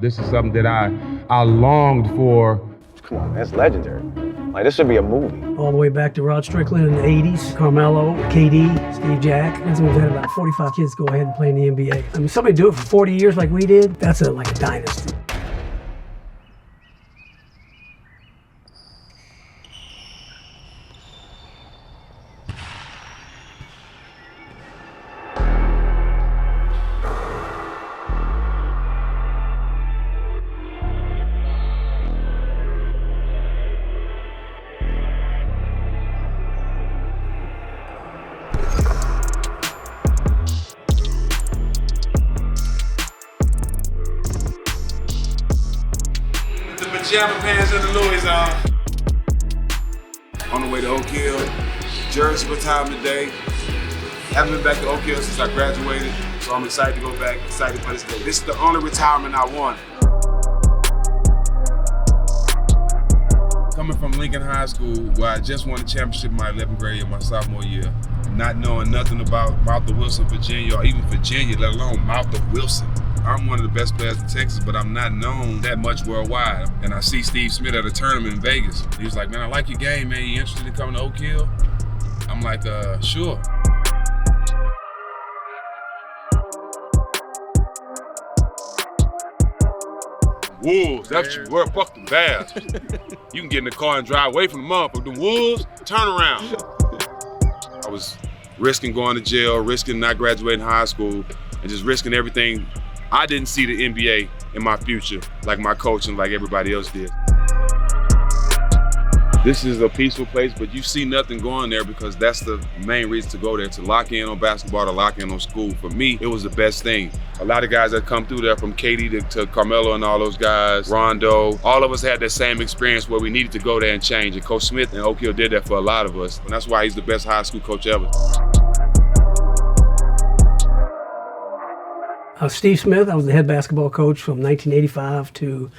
This is something that I longed for. Come on, that's legendary. Like, this should be a movie. All the way back to Rod Strickland in the 80s, Carmelo, KD, Steve Jack. And so we've had about 45 kids go ahead and play in the NBA. I mean, somebody do it for 40 years like we did, that's like a dynasty. Pajama pants and the Louis on the way to Oak Hill. Jersey retirement today. Haven't been back to Oak Hill since I graduated, so I'm excited to go back, excited for this day. This is the only retirement I want. Coming from Lincoln High School, where I just won a championship in my 11th grade in my sophomore year, not knowing nothing about Martha Wilson, Virginia, or even Virginia, let alone Martha Wilson. I'm one of the best players in Texas, but I'm not known that much worldwide. And I see Steve Smith at a tournament in Vegas. He was like, man, I like your game, man. You interested in coming to Oak Hill? I'm like, sure. Wolves, that's your word, fuck them Bears. You can get in the car and drive away from the motherfucker. The Wolves, turn around. I was risking going to jail, risking not graduating high school, and just risking everything. I didn't see the NBA in my future like my coach and like everybody else did. This is a peaceful place, but you see nothing going there because that's the main reason to go there, to lock in on basketball, to lock in on school. For me, it was the best thing. A lot of guys that come through there, from KD to Carmelo and all those guys, Rondo, all of us had that same experience where we needed to go there and change. And Coach Smith and Oak Hill did that for a lot of us. And that's why he's the best high school coach ever. Steve Smith, I was the head basketball coach from 1985 to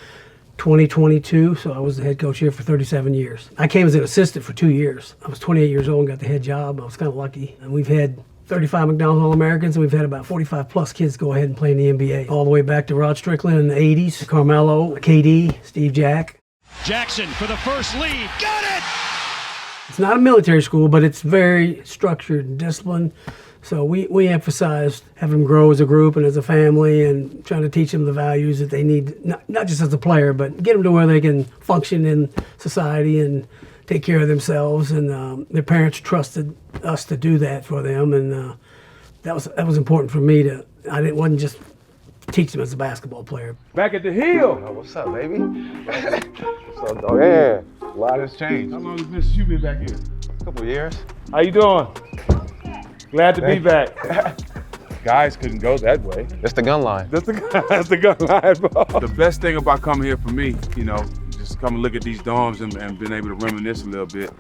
2022, so I was the head coach here for 37 years. I came as an assistant for 2 years. I was 28 years old and got the head job. I was kind of lucky. And we've had 35 McDonald's All-Americans, and we've had about 45 plus kids go ahead and play in the NBA. All the way back to Rod Strickland in the 80s, Carmelo, KD, Steve Jack. Jackson for the first lead, got it! It's not a military school, but it's very structured and disciplined. So we emphasized having them grow as a group and as a family, and trying to teach them the values that they need, not just as a player, but get them to where they can function in society and take care of themselves. And their parents trusted us to do that for them, and that was important for me to. Wasn't just teach them as a basketball player. Back at the Hill. Oh, what's up, baby? What's up, dog? Yeah, a lot has changed. How long has Mr. You been back here? A couple years. How you doing? Glad to be back. Guys couldn't go that way. That's the gun line. That's the gun line, bro. The best thing about coming here for me, just come and look at these dorms and being able to reminisce a little bit.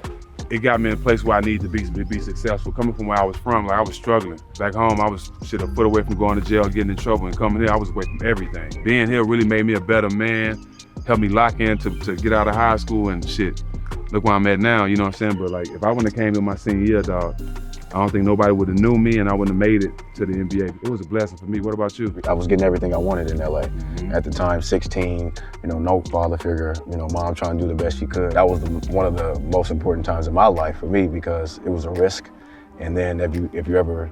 It got me in a place where I need to be successful. Coming from where I was from, like I was struggling. Back home, I was a foot away from going to jail, getting in trouble, and coming here, I was away from everything. Being here really made me a better man, helped me lock in to get out of high school and shit. Look where I'm at now, you know what I'm saying? But like, if I wouldn't have came in my senior year, dog, I don't think nobody would have knew me, and I wouldn't have made it to the NBA. It was a blessing for me. What about you? I was getting everything I wanted in LA. At the time, 16, no father figure, mom trying to do the best she could. That was one of the most important times in my life for me, because it was a risk. And then if you ever,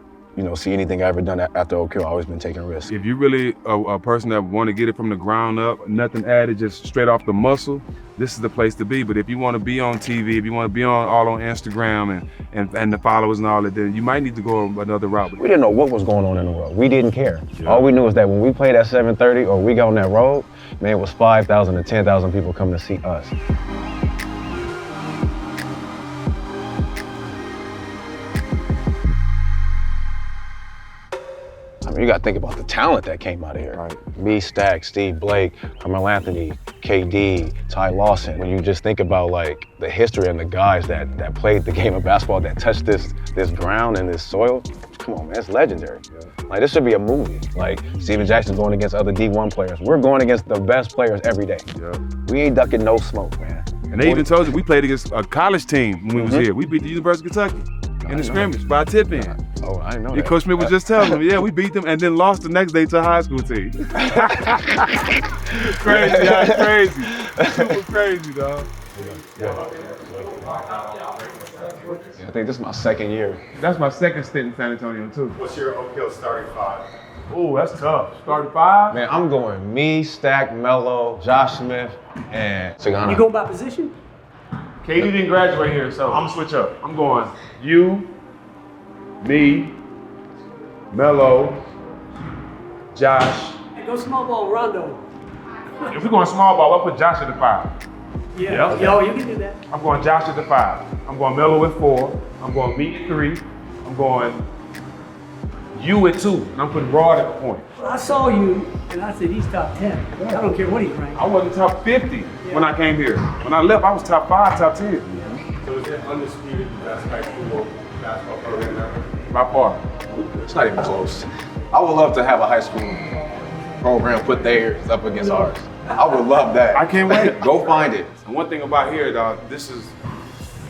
see anything I ever done after Oak Hill, I've always been taking risks. If you're really a person that want to get it from the ground up, nothing added, just straight off the muscle, this is the place to be. But if you want to be on TV, if you want to be all on Instagram and the followers and all that, then you might need to go another route. We didn't know what was going on in the world. We didn't care. Yeah. All we knew is that when we played at 7:30 or we got on that road, man, it was 5,000 to 10,000 people coming to see us. You got to think about the talent that came out of here. Right. Me, Stack, Steve Blake, Carmelo Anthony, KD, Ty Lawson. When you just think about like the history and the guys that played the game of basketball, that touched this ground and this soil, come on, man, it's legendary. Yeah. Like, this should be a movie. Like, Steven Jackson going against other D1 players. We're going against the best players every day. Yeah. We ain't ducking no smoke, man. And they even told you we played against a college team when we was here. We beat the University of Kentucky in the scrimmage by a tip-in. Oh, I didn't know Yeah, that. Coach Smith was just telling me, yeah, we beat them and then lost the next day to a high school team. Crazy, y'all, crazy. Super crazy, dog. I think this is my second year. That's my second stint in San Antonio, too. What's your Oak Hill starting five? Oh, that's tough. Starting five? Man, I'm going me, Stack, Melo, Josh Smith, and Sagana. You going by position? KD didn't graduate here, so I'm gonna switch up. I'm going you, me, Melo, Josh. Hey, go small ball, Rondo. If we're going small ball, I'll put Josh at the 5. Yeah. Yo, you can do that. I'm going Josh at the 5. I'm going Melo at 4. I'm going me at 3. I'm going you at 2. And I'm putting Rod at the point. I saw you, and I said he's top 10. I don't care what he's ranked. I wasn't top 50 when I came here. When I left, I was top 5, top 10. So is it undisputed the best high school basketball program ever? By far. It's not even close. I would love to have a high school program put theirs up against ours. I would love that. I can't wait. Go find it. And one thing about here, dog, this is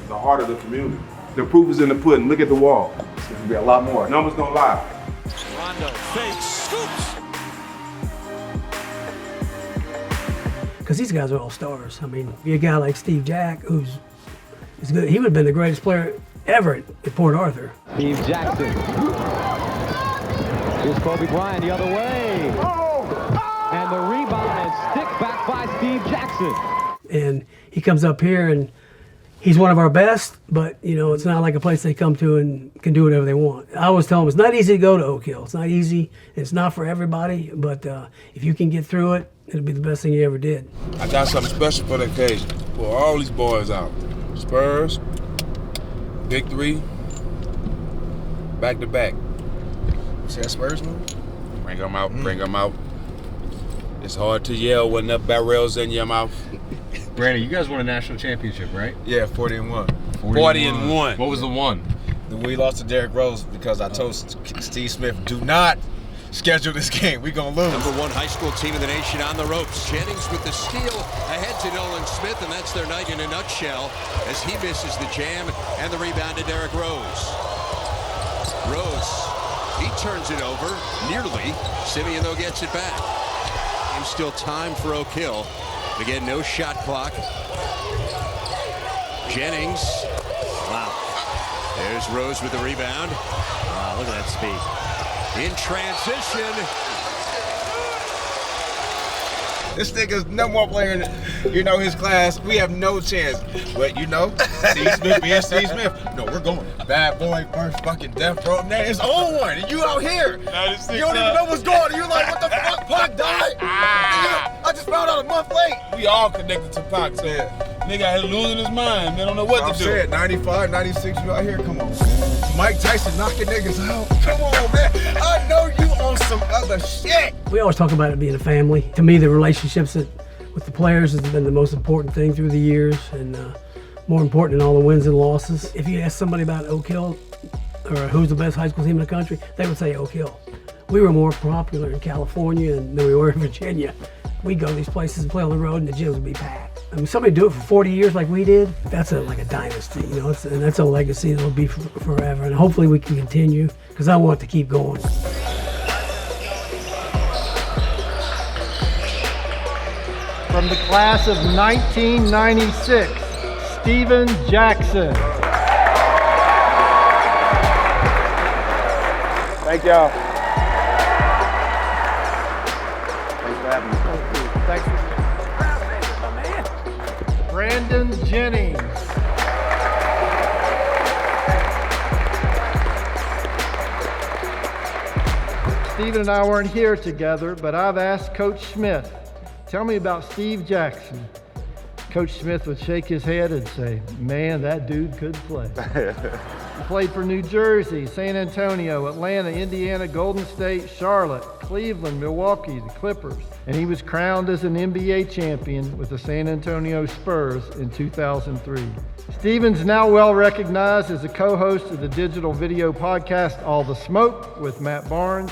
the heart of the community. The proof is in the pudding. Look at the wall. It's gonna be a lot more. Numbers don't lie. Rondo fakes, scoops. Because these guys are all stars. I mean, you a guy like Steve Jack, who's good. He would have been the greatest player ever at Port Arthur. Steve Jackson. Here's Kobe Bryant the other way. And the rebound is stick back by Steve Jackson. And he comes up here and he's one of our best, but you know, it's not like a place they come to and can do whatever they want. I always tell them it's not easy to go to Oak Hill. It's not easy. It's not for everybody, but if you can get through it, it'll be the best thing you ever did. I got something special for the occasion. Pull all these boys out. Spurs, Big 3, back to back. See that Spurs move? Bring them out, bring them out. It's hard to yell when the barrel's in your mouth. Brandon, you guys won a national championship, right? Yeah, 40-1. 40-1. What was the one? We lost to Derrick Rose because I told Steve Smith, do not schedule this game. We're going to lose. Number 1 high school team in the nation on the ropes. Jennings with the steal ahead to Nolan Smith, and that's their night in a nutshell as he misses the jam and the rebound to Derrick Rose. Rose, he turns it over, nearly. Simeon, though, gets it back. And still time for Oak Hill. Again, no shot clock. Jennings. Wow. There's Rose with the rebound. Wow, look at that speed. In transition. This nigga's no more player in, his class. We have no chance. But, Steve Smith being Steve Smith. No, we're going. Bad boy, first fucking death row. Man, it's on one. And you out here. You don't even know what's going on. You like, what the fuck? Pac died? I just found out a month late. We all connected to Pac, so nigga had losing his mind, man. Don't know what to do. Said 95, 96, you out here. Come on, man. Mike Tyson knocking niggas out. Come on, man. I know you on some other shit. We always talk about it being a family. To me, the relationships with the players has been the most important thing through the years, and more important than all the wins and losses. If you ask somebody about Oak Hill or who's the best high school team in the country, they would say Oak Hill. We were more popular in California than we were in Virginia. We'd go to these places and play on the road, and the gyms would be packed. I mean, somebody do it for 40 years like we did, that's like a dynasty, and that's a legacy that'll be forever. And hopefully we can continue, because I want it to keep going. From the class of 1996, Steven Jackson. Thank y'all. Thanks for having me. Thank you. Brandon Jennings. Steven and I weren't here together, but I've asked Coach Smith, tell me about Steve Jackson. Coach Smith would shake his head and say, man, that dude could play. He played for New Jersey, San Antonio, Atlanta, Indiana, Golden State, Charlotte, Cleveland, Milwaukee, the Clippers. And he was crowned as an NBA champion with the San Antonio Spurs in 2003. Steven's now well recognized as a co-host of the digital video podcast All the Smoke with Matt Barnes.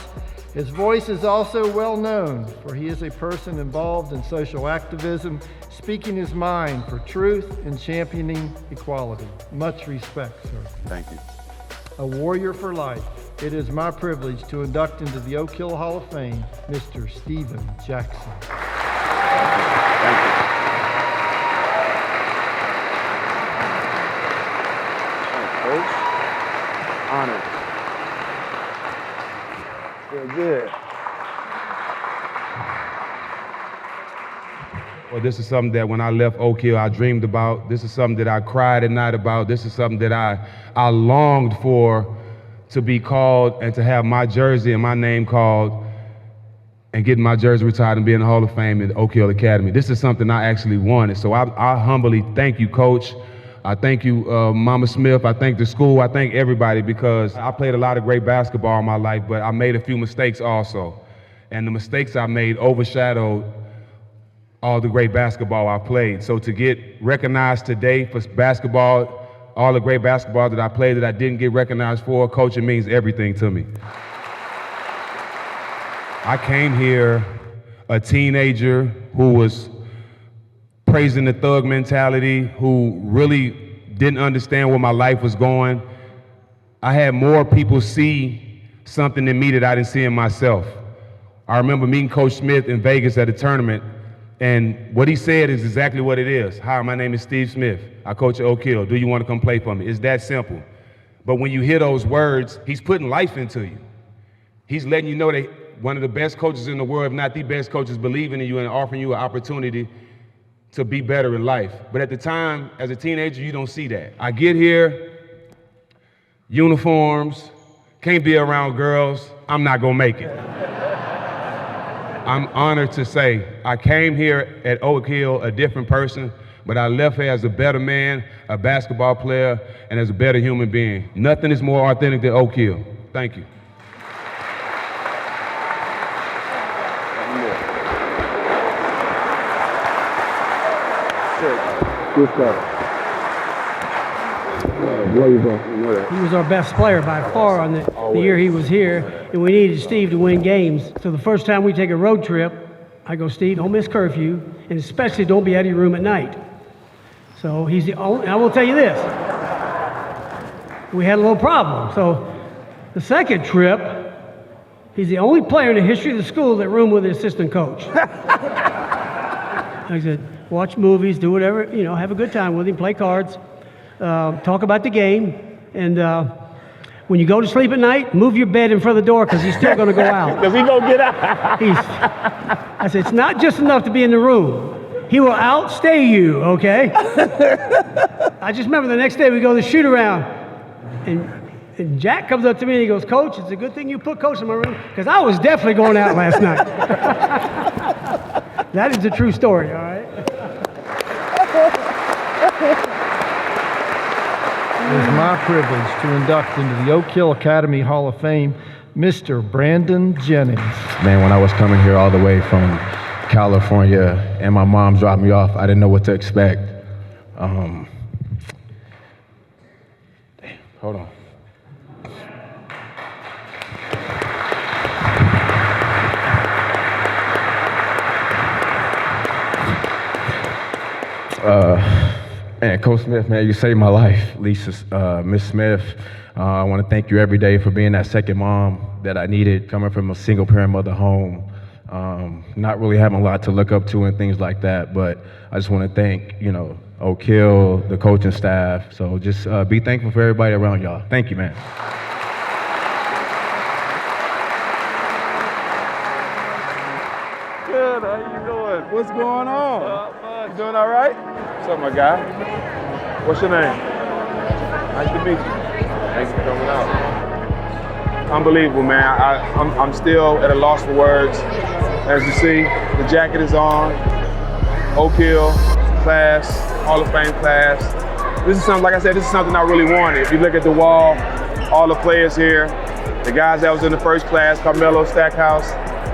His voice is also well known, for he is a person involved in social activism, speaking his mind for truth and championing equality. Much respect, sir. Thank you. A warrior for life. it is my privilege to induct into the Oak Hill Hall of Fame, Mr. Steven Jackson. Thank you. Coach, honored. Feel good. Well, this is something that when I left Oak Hill, I dreamed about. This is something that I cried at night about. This is something that I longed for, to be called and to have my jersey and my name called and getting my jersey retired and being in the Hall of Fame in the Oak Hill Academy. This is something I actually wanted. So I humbly thank you, Coach. I thank you, Mama Smith. I thank the school. I thank everybody, because I played a lot of great basketball in my life, but I made a few mistakes also. And the mistakes I made overshadowed all the great basketball I played. So to get recognized today for basketball, all the great basketball that I played that I didn't get recognized for, coaching means everything to me. I came here a teenager who was praising the thug mentality, who really didn't understand where my life was going. I had more people see something in me that I didn't see in myself. I remember meeting Coach Smith in Vegas at a tournament, and what he said is exactly what it is. Hi, my name is Steve Smith. I coach at Oak Hill. Do you want to come play for me? It's that simple. But when you hear those words, he's putting life into you. He's letting you know that one of the best coaches in the world, if not the best coaches, believing in you and offering you an opportunity to be better in life. But at the time, as a teenager, you don't see that. I get here, uniforms, can't be around girls, I'm not gonna make it. I'm honored to say I came here at Oak Hill a different person, but I left here as a better man, a basketball player, and as a better human being. Nothing is more authentic than Oak Hill. Thank you. Good stuff. He was our best player by far on the year he was here, and we needed Steve to win games. So the first time we take a road trip, I go, Steve, don't miss curfew, and especially don't be out of your room at night. So he's the only, I will tell you this, we had a little problem. So the second trip, he's the only player in the history of the school that roomed with the assistant coach. I said, watch movies, do whatever, you know, have a good time with him, play cards, talk about the game, and when you go to sleep at night, move your bed in front of the door, because he's still going to go out. Because he going to get out. I said, it's not just enough to be in the room. He will outstay you, okay? I just remember the next day we go to the shoot around, and Jack comes up to me and he goes, Coach, it's a good thing you put Coach in my room, because I was definitely going out last night. That is a true story, all right? It is my privilege to induct into the Oak Hill Academy Hall of Fame, Mr. Brandon Jennings. Man, when I was coming here all the way from California and my mom dropped me off, I didn't know what to expect. Damn, hold on. Man, Coach Smith, man, you saved my life. Lisa, Miss Smith, I want to thank you every day for being that second mom that I needed, coming from a single parent mother home, not really having a lot to look up to and things like that. But I just want to thank, you know, Oak Hill, the coaching staff. So just be thankful for everybody around y'all. Thank you, man. Good, how you doing? What's going on? You doing all right? What's up, my guy? What's your name? Nice to meet you. Thanks for coming out. Unbelievable, man. I'm still at a loss for words. As you see, the jacket is on. Oak Hill class, Hall of Fame class. This is something, like I said, this is something I really wanted. If you look at the wall, all the players here, the guys that was in the first class, Carmelo, Stackhouse.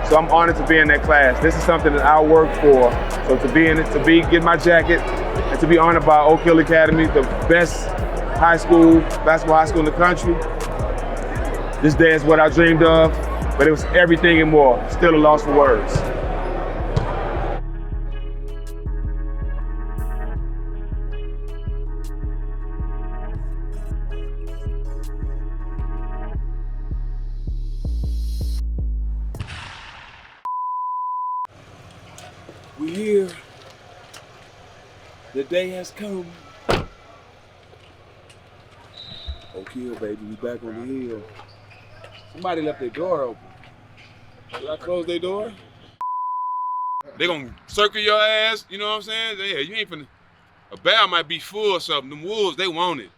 So I'm honored to be in that class. This is something that I worked for. So to be in it, get my jacket, and to be honored by Oak Hill Academy, the best basketball high school in the country. This day is what I dreamed of, but it was everything and more. Still a loss for words. here. The day has come. Oak Hill, baby, we back on the hill. Somebody left their door open. Did I close their door? They gonna circle your ass, you know what I'm saying? Yeah, you ain't finna. A barrel might be full or something. Them wolves, they want it.